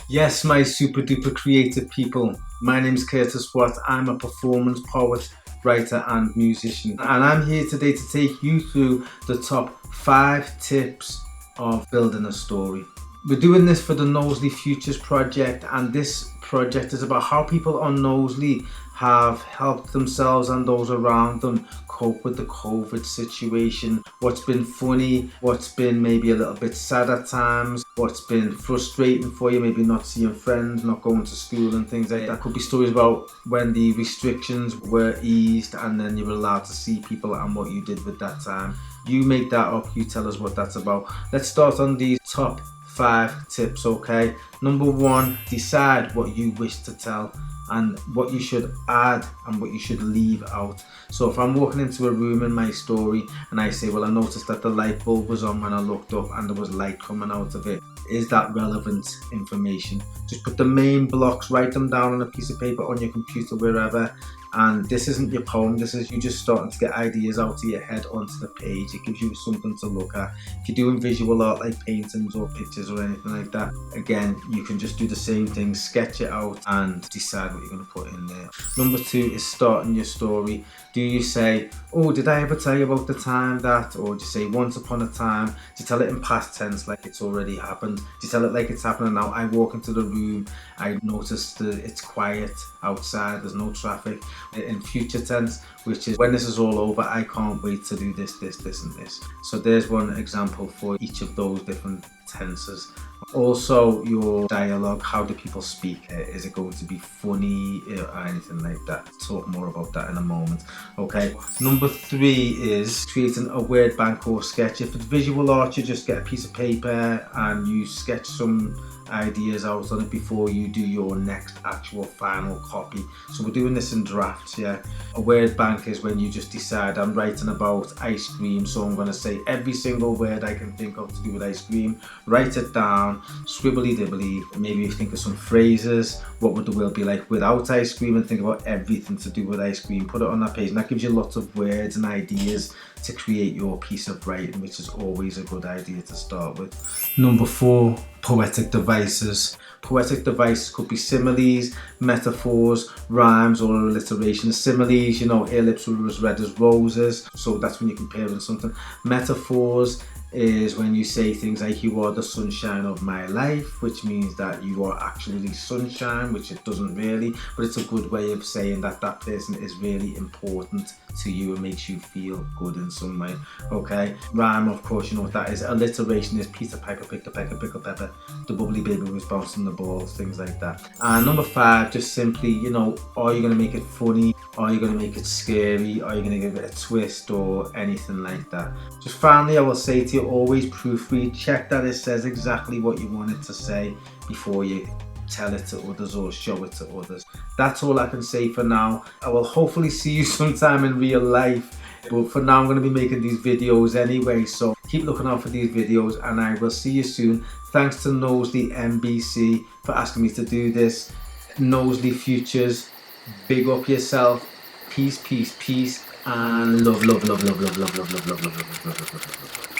Yes, my super duper creative people. My name is Curtis Watt. I'm a performance poet, writer, and musician. And I'm here today to take you through the top 5 tips of building a story. We're doing this for the Knowsley Futures Project, and this project is about how people on Knowsley have helped themselves and those around them cope with the COVID situation. What's been funny, what's been maybe a little bit sad at times, what's been frustrating for you, maybe not seeing friends, not going to school and things like that. Could be stories about when the restrictions were eased and then you were allowed to see people and what you did with that time. You make that up, you tell us what that's about. Let's start on these top 5 tips, okay? Number 1, decide what you wish to tell and what you should add and what you should leave out. So if I'm walking into a room in my story and I say, well, I noticed that the light bulb was on when I looked up and there was light coming out of it, is that relevant information? Just put the main blocks, write them down on a piece of paper, on your computer, wherever. And this isn't your poem, this is you just starting to get ideas out of your head onto the page. It gives you something to look at. If you're doing visual art like paintings or pictures or anything like that, again, you can just do the same thing, sketch it out and decide what you're going to put in there. Number 2 is starting your story. Do you say, oh, did I ever tell you about the time that, or do you say once upon a time? Do you tell it in past tense like it's already happened? Do you tell it like it's happening now? I walk into the room, I notice that it's quiet outside, there's no traffic. In future tense, which is when this is all over, I can't wait to do this, this, this and this. So there's one example for each of those different tenses. Also, your dialogue, how do people speak? Is it going to be funny or anything like that? Talk more about that in a moment. Okay, number 3 is creating a word bank or sketch. If it's visual art, you just get a piece of paper and you sketch some ideas out on it before you do your next actual final copy. So we're doing this in drafts, yeah. A word bank is when you just decide, I'm writing about ice cream, so I'm going to say every single word I can think of to do with ice cream, write it down, scribbly dibbly, maybe think of some phrases, what would the world be like without ice cream, and think about everything to do with ice cream, put it on that page, and that gives you lots of words and ideas to create your piece of writing, which is always a good idea to start with. Number 4, poetic devices. Poetic devices could be similes, metaphors, rhymes, or alliterations. Similes, you know, her lips were as red as roses, so that's when you're comparing something. Metaphors is when you say things like, you are the sunshine of my life, which means that you are actually sunshine, which it doesn't really, but it's a good way of saying that that person is really important to you and makes you feel good in some way. Okay, rhyme, of course, you know what that is. Alliteration is Peter Piper picked a pecker, pickle pepper, the bubbly baby was bouncing the balls, things like that. And number 5, just simply, you know, are you going to make it funny? Are you going to make it scary? Are you going to give it a twist or anything like that? Just finally, I will say to you, always proofread, check that it says exactly what you want it to say before you tell it to others or show it to others. That's all I can say for now. I will hopefully see you sometime in real life, but for now I'm going to be making these videos anyway, so keep looking out for these videos and I will see you soon. Thanks to Knowsley MBC for asking me to do this. Knowsley Futures, big up yourself. Peace, peace, peace, and love, love, love, love, love, love, love, love, love, love, love, love, love, love, love, love.